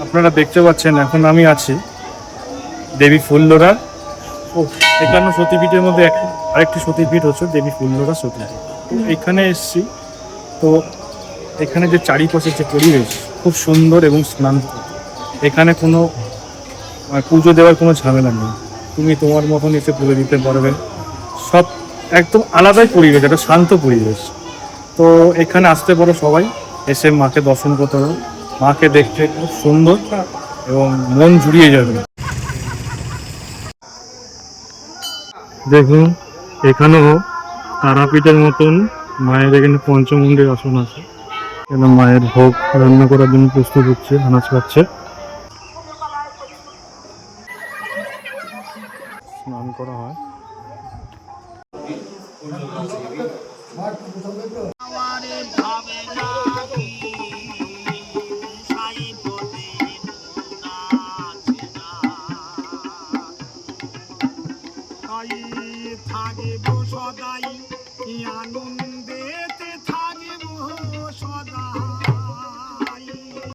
আপনারা দেখতে পাচ্ছেন এখন আমি আছি দেবী ফুল্লরা। একান্ন সতীপীঠের মধ্যে আরেকটি সতীপীঠ হচ্ছে দেবী ফুল্লরা সতীপীঠ। তো এখানে এসছি, তো এখানে যে চারিপাশে যে পরিবেশ খুব সুন্দর এবং স্নান্ত। এখানে কোনো পুজো দেওয়ার কোনো ঝামেলা নেই, তুমি তোমার মতন এসে পুজো দিতে পারবে। সব একদম আলাদাই পরিবেশ, একটা শান্ত পরিবেশ। তো এখানে আসতে পারো সবাই, এসে মাকে দর্শন করতে পারো। মাকে দেখতে খুব সুন্দর এবং মন জুড়িয়ে যাবে। দেখুন এখানেও তারাপীঠের মতন মায়ের এখানে পঞ্চমুণ্ডের আসন আছে। এখানে মায়ের ভোগ রান্না করার জন্য প্রস্তুত হচ্ছে, আনাজ পাচ্ছে। স্নান করা হয়। থাকিব সদাই আনন্দ